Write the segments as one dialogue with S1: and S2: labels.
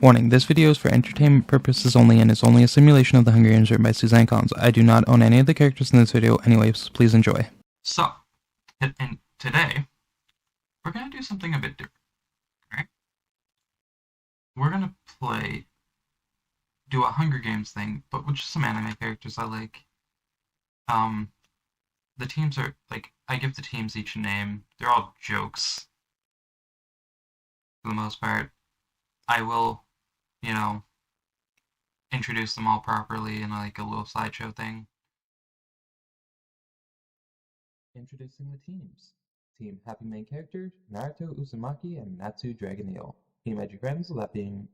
S1: Warning, this video is for entertainment purposes only and is only a simulation of the Hunger Games written by Suzanne Collins. I do not own any of the characters in this video anyways, please enjoy.
S2: So, and today, we're going to do something a bit different, right? We're going to do a Hunger Games thing, but with just some anime characters I like. The teams are, I give the teams each a name. They're all jokes, for the most part. I will, introduce them all properly in, a little slideshow thing.
S3: Introducing the teams. Team Happy Main Character, Naruto Uzumaki and Natsu Dragon Eel. Team Edgy Friends, that being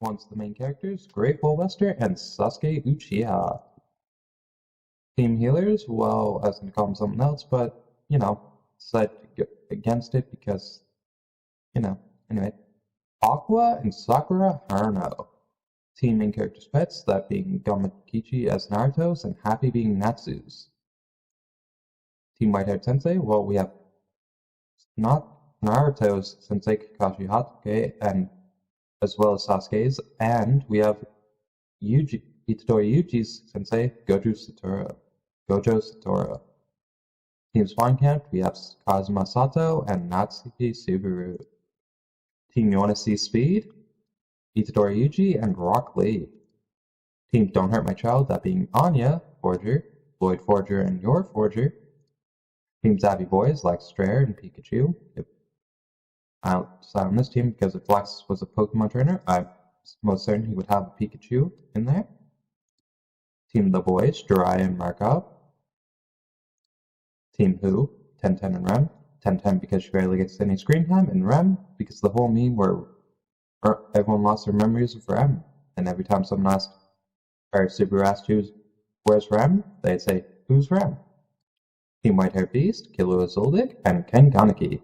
S3: once the main characters, Great Bull Wester and Sasuke Uchiha. Team Healers, well, I was going to call them something else, but, decided to go against it because, anyway. Aqua and Sakura Haruno. Team Main Characters Pets, that being Gamakichi as Naruto's and Happy being Natsu's. Team White-Haired Sensei, well, we have not Naruto's Sensei Kakashi Hatake, and as well as Sasuke's, and we have Itadori Yuji's Sensei Gojo Satoru. Team Spawn Camp, we have Kazuma Sato and Natsuki Subaru. Team You Wanna See Speed, Itadori Yuji and Rock Lee. Team Don't Hurt My Child, that being Anya, Forger, Lloyd Forger and Your Forger. Team Zabby Boys, like Strayer and Pikachu. I'll decide on this team because if Lex was a Pokemon trainer, I'm most certain he would have a Pikachu in there. Team The Boys, Jiraiya and Markov. Team Who, 1010 and Rem. 1010 because she rarely gets any screen time, and Rem because the whole meme where everyone lost their memories of Rem, and every time someone asked, or Subaru asked where's Rem, they'd say, who's Rem? Team White-Haired Beast, Killua Zuldik, and Ken Kaneki.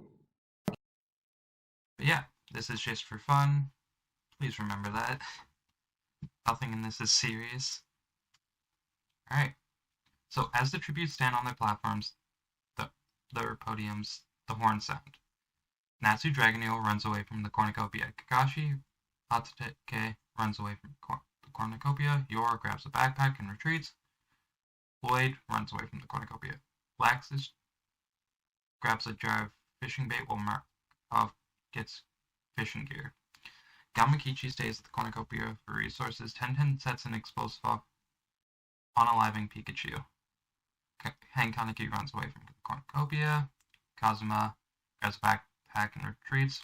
S2: But yeah, this is just for fun. Please remember that. Nothing in this is serious. Alright, so as the tributes stand on their platforms, their podiums, the horns sound. Natsu Dragon Eel runs away from the cornucopia. Kakashi Hatake runs away from the cornucopia. Yor grabs a backpack and retreats. Lloyd runs away from the cornucopia. Laxus grabs a jar of fishing bait while Markov gets fishing gear. Gamakichi stays at the cornucopia for resources. 1010 sets an explosive off, unaliving Pikachu. Ken Kaneki runs away from the cornucopia. Kazuma grabs a backpack and retreats.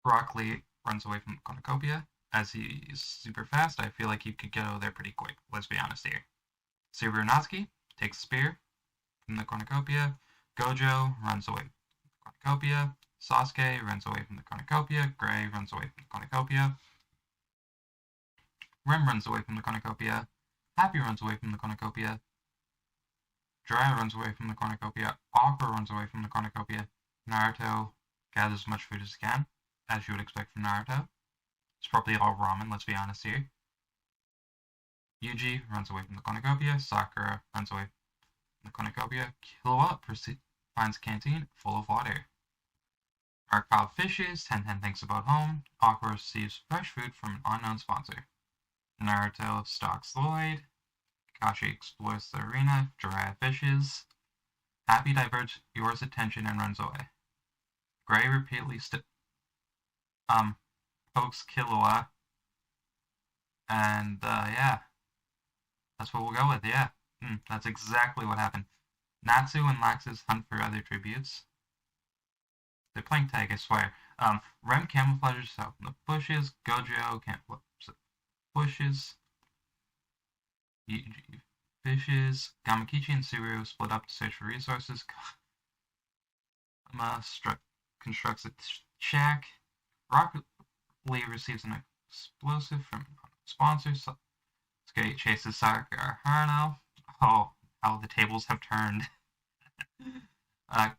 S2: Rock Lee runs away from the cornucopia. As he's super fast, I feel like he could get over there pretty quick, let's be honest here. Subaru Natsuki takes a spear from the cornucopia. Gojo runs away from the cornucopia. Sasuke runs away from the cornucopia. Gray runs away from the cornucopia. Rem runs away from the cornucopia. Happy runs away from the cornucopia. Jiraiya runs away from the cornucopia. Aqua runs away from the cornucopia. Naruto gathers as much food as he can, as you would expect from Naruto. It's probably all ramen, let's be honest here. Yuji runs away from the cornucopia. Sakura runs away from the cornucopia. Killua finds a canteen full of water. Markov fishes. 1010 thinks about home. Aqua receives fresh food from an unknown sponsor. Naruto stalks Lloyd. Kakashi explores the arena. Jiraiya fishes. Happy diverts Yor's attention and runs away. Gray repeatedly pokes Killua. And, yeah. That's what we'll go with, yeah. That's exactly what happened. Natsu and Laxus hunt for other tributes. They're playing tag, I swear. Rem camouflages out in the bushes. Gojo camouflages bushes. Fishes. Gamakichi and Subaru split up to search for resources. Constructs a shack. Rock Lee receives an explosive from sponsors. Sasuke chases Sakura Haruno. Oh, how the tables have turned.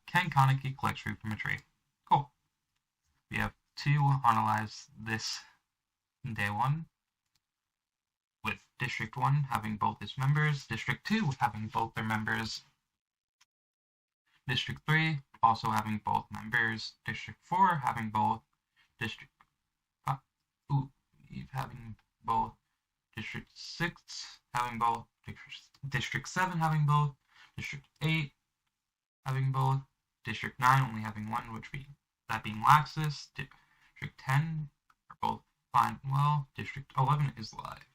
S2: Ken Kaneki collects fruit from a tree. Cool. We have 2 unalives this day 1. With District 1 having both its members, District 2 having both their members, District 3 also having both members, District 4 having both, District 6 having both, District 7 having both, District 8 having both, District 9 only having one, that being Laxus, District 10 are both fine and well, District 11 is live.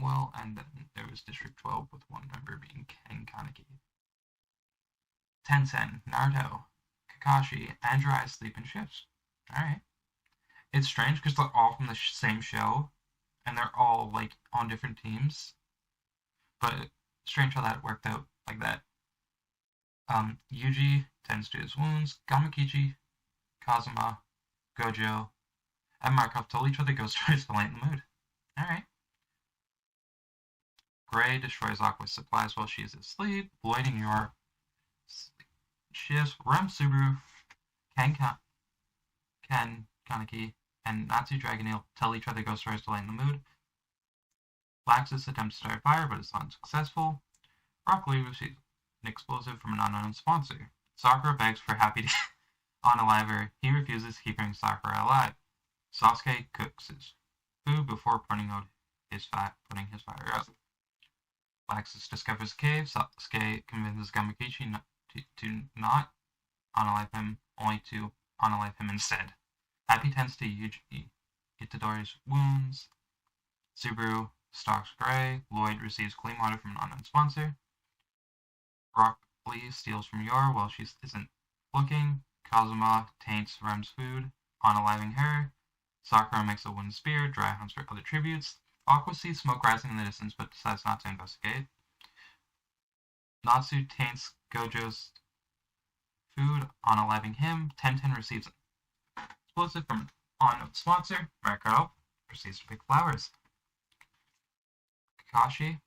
S2: Well, and then there was District 12 with one member being Ken Kaneki. Tencent, Naruto, Kakashi, and Jiraiya sleep in shifts. Alright. It's strange because they're all from the same show, and they're all, like, on different teams. But strange how that worked out like that. Yuji tends to his wounds. Gamakichi, Kazuma, Gojo, and Markov told each other ghost stories to lighten the mood. Alright. Gray destroys Aqua's supplies while she is asleep. Lloyd and Yor shifts. Rem Subaru, Ken Kaneki, and Natsu Dragoneel tell each other ghost stories to lighten the mood. Laxus attempts to start a fire, but is unsuccessful. Rock Lee receives an explosive from an unknown sponsor. Sakura begs for Happy to unalive her. He refuses, keeping Sakura alive. Sasuke cooks his food before putting his fire out. Laxus discovers a cave. Sasuke convinces Gamakichi to not unalive him, only to unalive him instead. Happy tends to Yuji Itadori's wounds. Subaru stalks Gray. Lloyd receives clean water from an unknown sponsor. Rock Lee steals from Yor while she isn't looking. Kazuma taints Rem's food, unaliving her. Sakura makes a wooden spear. Dry hunts for other tributes. Aqua sees smoke rising in the distance but decides not to investigate. Natsu taints Gojo's food, unaliving him. Tenten receives an explosive from an unknown sponsor. Mariko proceeds to pick flowers. Kakashi,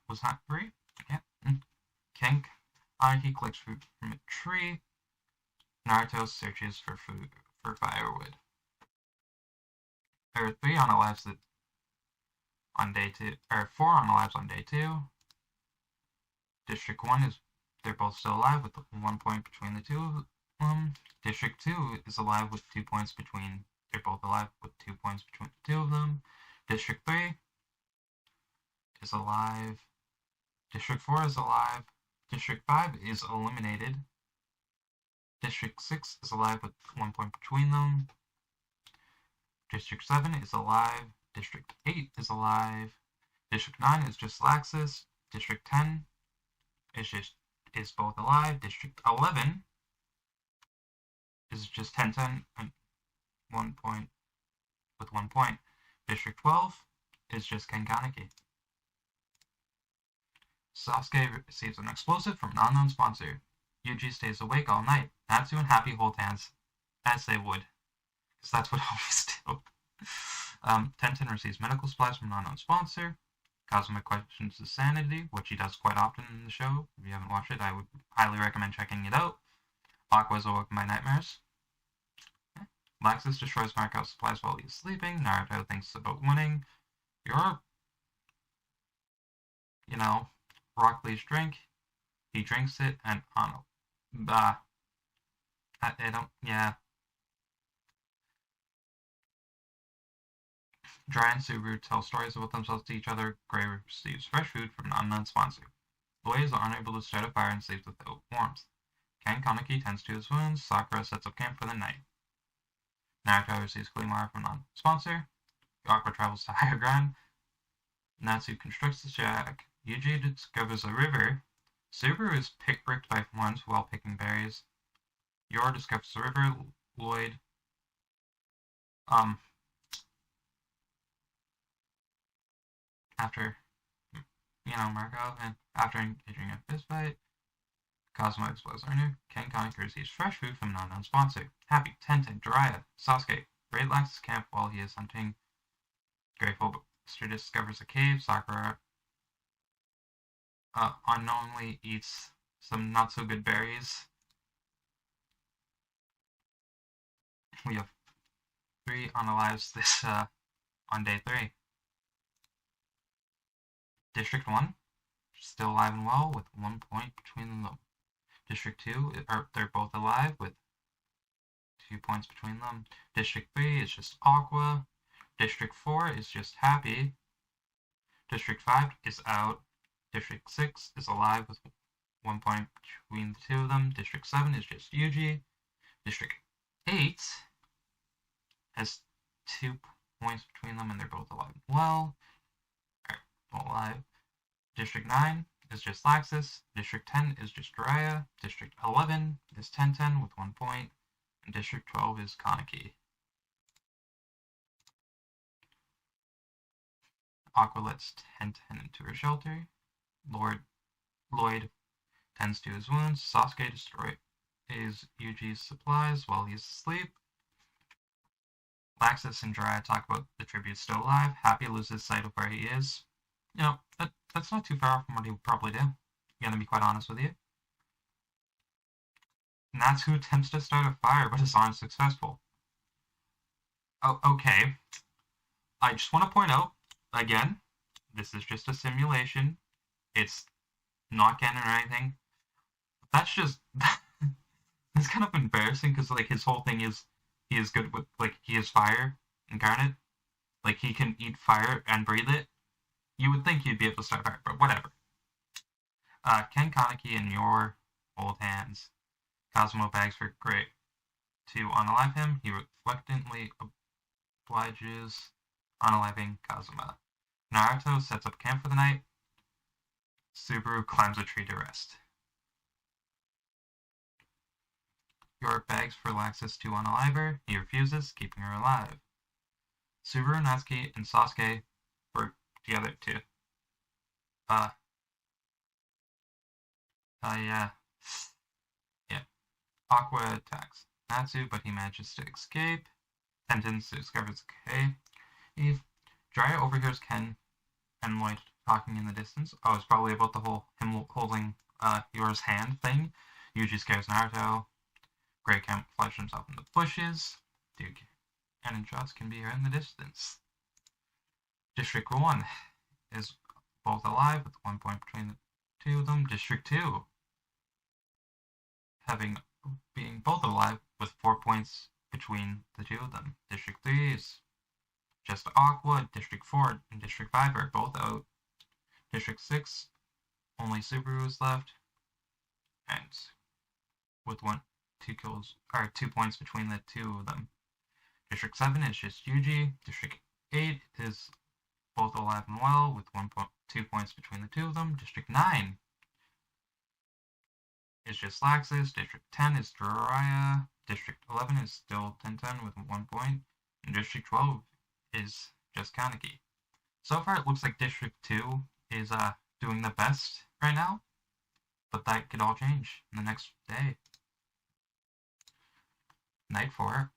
S2: was that free? Yeah. Kenk, he collects food from a tree. Naruto searches for firewood. There are 3 unalives on day 2, or 4 unalives on day 2. District 1 they're both still alive with 1 point between the two of them. District 2 is alive with 2 points they're both alive with 2 points between the two of them. District 3 is alive. District 4 is alive. District 5 is eliminated. District 6 is alive with 1 point between them. District 7 is alive. District 8 is alive. District 9 is just Laxus. District 10 is both alive. District 11 is just Tenten and 1 point with 1 point. District 12 is just Ken Kaneki. Sasuke receives an explosive from an unknown sponsor. Yuji stays awake all night. Natsu and Happy hold hands, as they would, because that's what homies do. Tenten receives medical supplies from an unknown sponsor. Kazuma questions his sanity, which he does quite often in the show. If you haven't watched it, I would highly recommend checking it out. Aqua is awoken by nightmares. Laxus destroys Mariko's supplies while he is sleeping. Naruto thinks about winning. Rock Lee's drink. He drinks it and Dry and Subaru tell stories about themselves to each other. Gray receives fresh food from an unknown sponsor. Boys are unable to start a fire and sleeps without warmth. Ken Kaneki tends to his wounds. Sakura sets up camp for the night. Naruto receives clean water from an unknown sponsor. Aqua travels to higher ground. Natsu constructs the shack. Yuji discovers a river. Subaru is pickbricked by ones while picking berries. Yor discovers the river. Lloyd after Markov, and after engaging a fistfight, Kazuma explodes Arnu. Ken Kaneki receives fresh food from an unknown sponsor. Happy, Tenten, Jiraiya, Sasuke raid Laxus camp while he is hunting. Grateful Buster discovers a cave. Sakura unknowingly eats some not so good berries. We have 3 unalives this on day 3. District 1, still alive and well with 1 point between them. District 2, they're both alive with 2 points between them. District 3 is just Aqua. District 4 is just Happy. District 5 is out. District 6 is alive with 1 point between the two of them. District 7 is just Yuji. District 8 has 2 points between them and they're both alive as well. Alright, alive. District 9 is just Laxus. District 10 is just Jiraiya. District 11 is Tenten with 1 point. And District 12 is Kaneki. Aqua lets Tenten into her shelter. Lloyd tends to his wounds. Sasuke destroys Yuji's supplies while he's asleep. Laxus and Jiraiya talk about the tribute still alive. Happy loses sight of where he is. You know, that's not too far from what he would probably do. I'm gonna be quite honest with you. Natsu attempts to start a fire but is unsuccessful. Oh, okay. I just want to point out, again, this is just a simulation. It's not canon or anything. That's just... it's kind of embarrassing because, like, his whole thing is he is good with, like, he is fire incarnate. Like, he can eat fire and breathe it. You would think he'd be able to start fire, but whatever. Ken Kaneki in your old hands. Cosmo begs for Great to unalive him. He reluctantly obliges, unaliving Kazuma. Naruto sets up camp for the night. Subaru climbs a tree to rest. York begs for Laxus to unalive her. He refuses, keeping her alive. Subaru, Natsuki, and Sasuke work together too. Yeah. Aqua attacks Natsu, but he manages to escape. Tenten discovers okay. Jiraiya overhears Ken and Lloyd talking in the distance. Oh, it's probably about the whole him holding Yor's hand thing. Yuji scares Naruto. Gray camouflages himself in the bushes. Duke cannon shots can be heard in the distance. District 1 is both alive with 1 point between the two of them. District 2 being both alive with 4 points between the two of them. District 3 is just Aqua. District 4 and District 5 are both out. District 6, only Subaru is left. And with 2 points between the two of them. District 7 is just Yuji. District 8 is both alive and well with 2 points between the two of them. District 9 is just Laxus. District 10 is Jiraiya. District 11 is still Tenten with 1 point. And District 12 is just Kaneki. So far it looks like District 2 is doing the best right now. But that could all change in the next day. Night 4.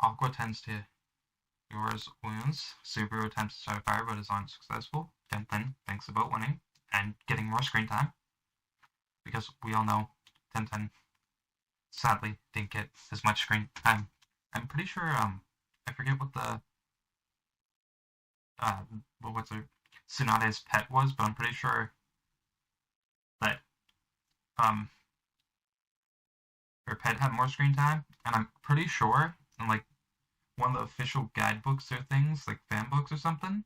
S2: Aqua tends to Yor's wounds. Subaru attempts to start a fire but is unsuccessful. Tenten thinks about winning and getting more screen time. Because we all know Tenten sadly didn't get as much screen time. I'm pretty sure I forget what the what's her Tsunade's pet was, but I'm pretty sure that her pet had more screen time, and I'm pretty sure in like one of the official guidebooks or things, like fan books or something,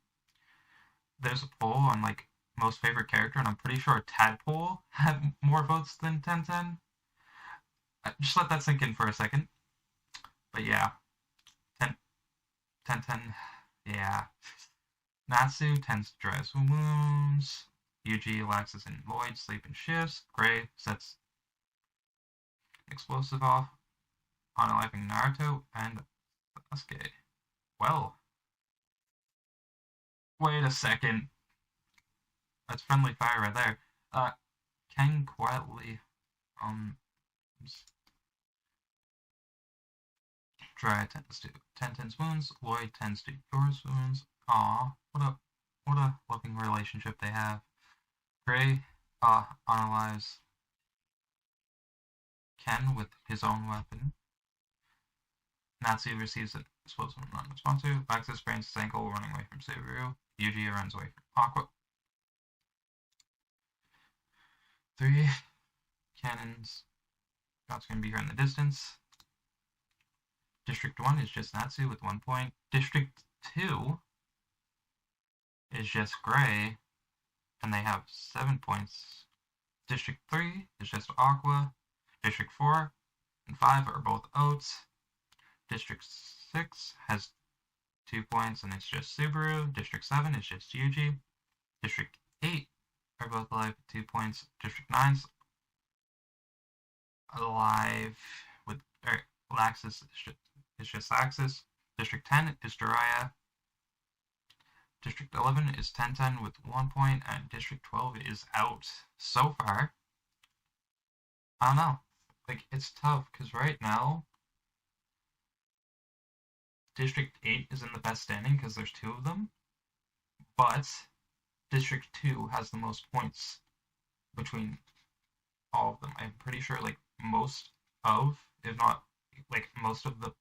S2: there's a poll on like most favorite character, and I'm pretty sure Tadpole had more votes than Tenten. Just let that sink in for a second. But yeah, Tenten, yeah. Natsu tends to dress wounds. Yuji, Laxus, and Lloyd sleep in shifts. Gray sets explosive off, unaliving Naruto and Sasuke. Well, wait a second. That's friendly fire right there. Ken quietly, Jiraiya tends to Tenten's wounds. Lloyd tends to Yor's wounds. Aw, what a loving relationship they have. Gray, unalives Ken with his own weapon. Natsu receives an explosive non-responsive. Laxus sprains his ankle running away from Subaru. Yuji runs away from Aqua. 3 cannons. Shots can be heard in the distance. District 1 is just Natsu with 1 point. District 2 is just Gray, and they have 7 points. District 3 is just Aqua. District 4 and 5 are both Oats. District 6 has 2 points, and it's just Subaru. District 7 is just Yuji. District 8 are both alive with 2 points. District 9's alive with Laxus is just Laxus. District 10 is Jiraiya. District 11 is 1010 with 1 point, and District 12 is out. So far, I don't know. Like, it's tough, because right now, District 8 is in the best standing, because there's 2 of them, but District 2 has the most points between all of them. I'm pretty sure, like, most of, if not, like, most of the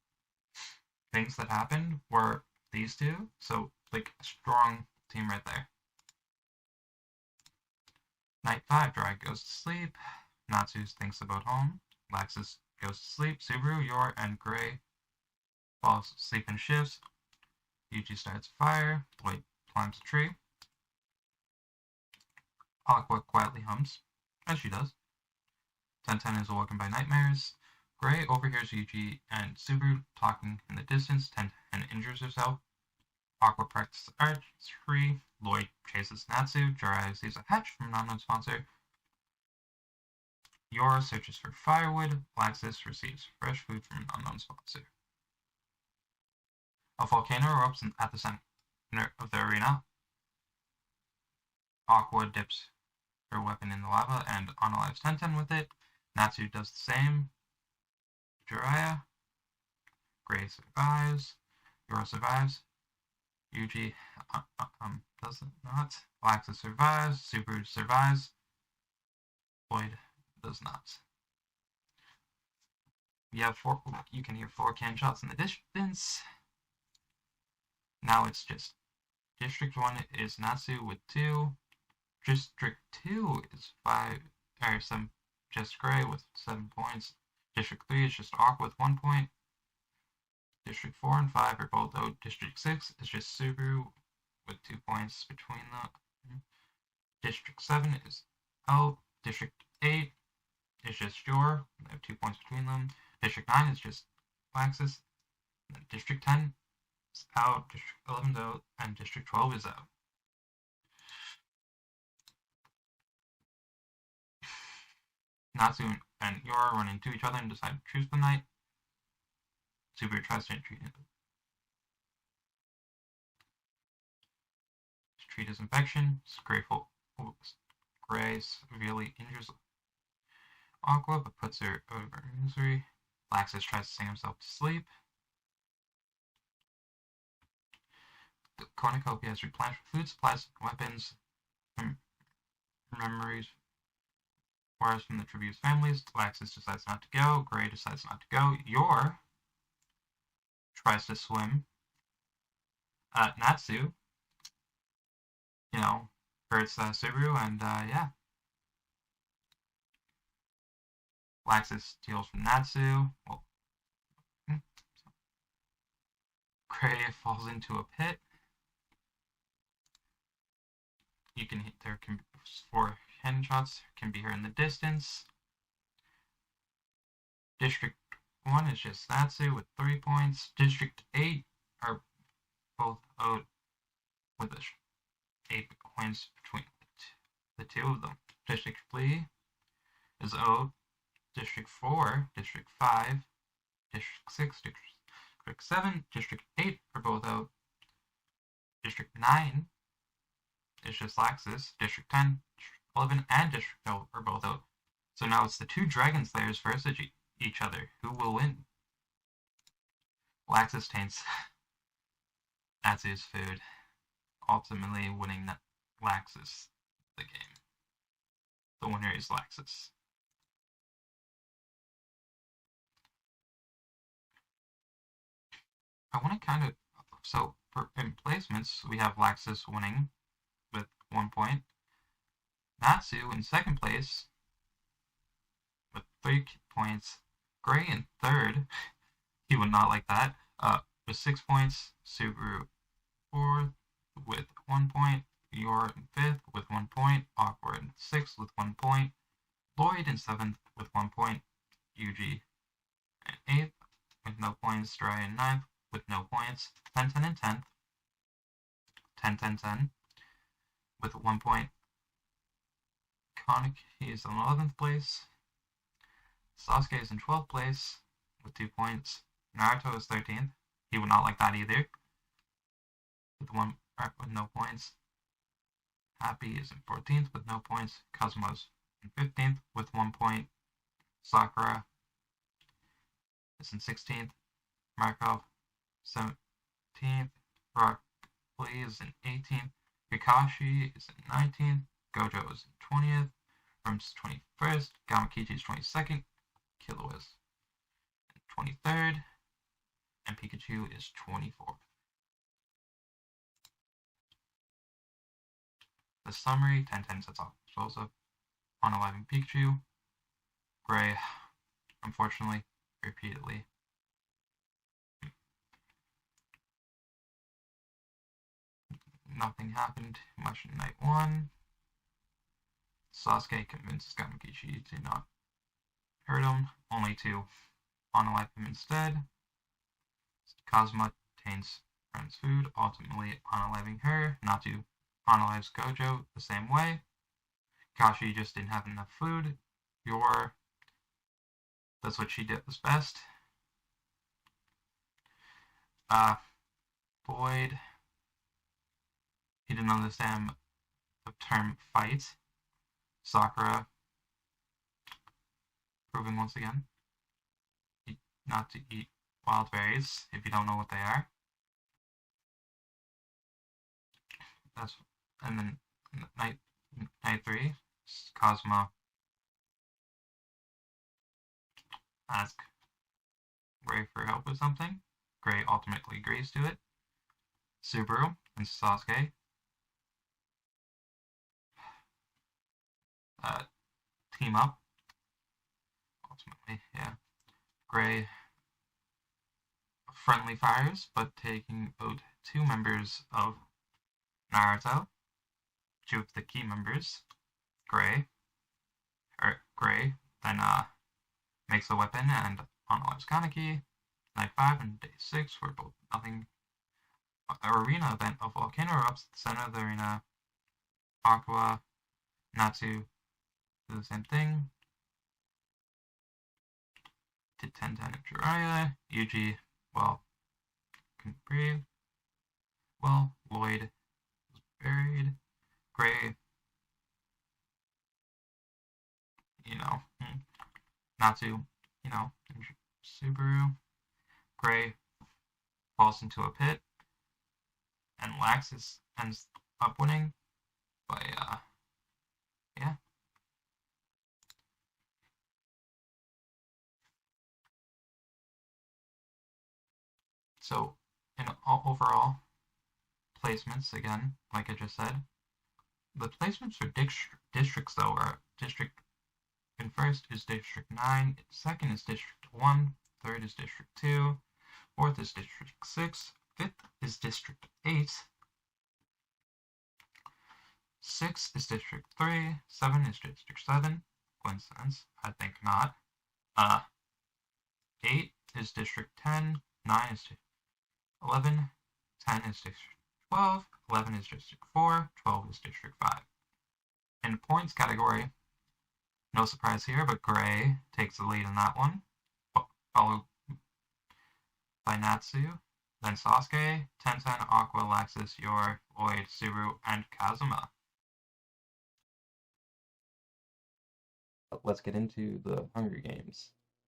S2: things that happened were these 2, so, like, a strong team right there. Night 5, Dry goes to sleep. Natsu thinks about home. Laxus goes to sleep. Subaru, Yor, and Gray falls asleep in shifts. Yuji starts a fire. Lloyd climbs a tree. Aqua quietly hums, as she does. 1010 is awoken by nightmares. Gray overhears Yuji and Subaru talking in the distance. 1010 injures herself. Aqua practices archery. Lloyd chases Natsu. Jiraiya sees a hatch from an unknown sponsor. Yor searches for firewood. Laxus receives fresh food from an unknown sponsor. A volcano erupts at the center of the arena. Aqua dips her weapon in the lava and unalives 1010 with it. Natsu does the same. Jiraiya. Gray survives. Yor survives. Yuji does not. Laxus survives. Subaru survives. Lloyd does not. You can hear 4 can shots in the distance. Now it's just District 1 is Natsu with 2. District 2 is 7 just Gray with 7 points. District 3 is just Aqua with 1 point. District 4 and 5 are both out. District 6 is just Subaru with 2 points between them. District 7 is out. District 8 is just Yor. They have 2 points between them. District 9 is just Laxus. District 10 is out. District 11 is out. And District 12 is out. Natsu and Yor run into each other and decide to choose the night. Subaru tries to treat his infection. Gray severely injures Aqua, but puts her over her misery. Laxus tries to sing himself to sleep. The cornucopia has replenished food supplies, weapons, memories, wires from the tributes families. Laxus decides not to go. Gray decides not to go. Yor tries to swim. Natsu, hurts Subaru, and yeah. Laxus steals from Natsu. Well, Gray falls into a pit. There can be 4 cannon shots can be heard in the distance. District 1 is just Natsu with 3 points. District 8 are both out with 8 points between the 2 of them. District 3 is out. District 4, District 5, District 6, District 7, District 8 are both out. District 9 is just Laxus. District 10, District 11, and District 12 are both out. So now it's the 2 Dragon Slayers versus each other. Who will win? Laxus taints Natsu's food, ultimately winning Laxus the game. The winner is Laxus. I want to so for placements, we have Laxus winning with 1 point. Natsu in 2nd place with 3 points. Gray in 3rd. He would not like that. With 6 points, Subaru 4th with 1 point, Yor in 5th with 1 point, Awkward in 6th with 1 point, Lloyd in 7th with 1 point, Yuji in 8th with no points, Jiraiya in 9th with no points, 10-10 in 10th, 10-10-10 with 1 point, Konik is in 11th place, Sasuke is in 12th place with 2 points, Naruto is 13th, he would not like that either, with no points. Happy is in 14th with no points. Cosmos in 15th with 1 point. Sakura is in 16th. Markov 17th. Rock Lee is in 18th. Kakashi is in 19th. Gojo is in 20th. Rum's 21st. Gamakichi is 22nd. Killua is in 23rd. And Pikachu is 24th. The summary, 10-10 sets off explosive, unaliving Pikachu, Gray, unfortunately, repeatedly. Nothing happened much in night 1. Sasuke convinces Gamakichi to not hurt him, only to unalive him instead. Kazuma taints friend's food, ultimately unaliving her, not to unalives Gojo the same way. Kashi just didn't have enough food. Yor, that's what she did was best. Boyd, he didn't understand the term fight. Sakura, proving once again not to eat wild berries if you don't know what they are. And then night 3, Cosmo asks Gray for help with something. Gray ultimately agrees to it. Subaru and Sasuke team up. Ultimately, yeah. Gray friendly fires, but taking out 2 members of Naruto, 2 of the key members. Gray then makes a weapon and unalives Kaneki. Night 5 and day 6 were both nothing. Arena event of volcano erupts at the center of the arena. Aqua, Natsu do the same thing. Did 10-10 of Jiraiya. Yuji, well, couldn't breathe. Well, Lloyd was buried. Gray, Natsu, Subaru. Gray falls into a pit, and Laxus ends up winning by, yeah. So, in overall placements, again, like I just said, the placements for districts, though, are district in first is District 9, second is District 1, third is District 2, fourth is District 6, fifth is District 8, 6 is District 3, 7 is District 7, coincidence? I think not. 8 is District 10, 9 is 11, 10 is District 12, 11 is District 4, 12 is District 5. In points category, no surprise here, but Gray takes the lead in that one, followed by Natsu, then Sasuke, Tenten, Aqua, Laxus, Yor, Lloyd, Subaru, and Kazuma.
S3: Let's get into the Hunger Games.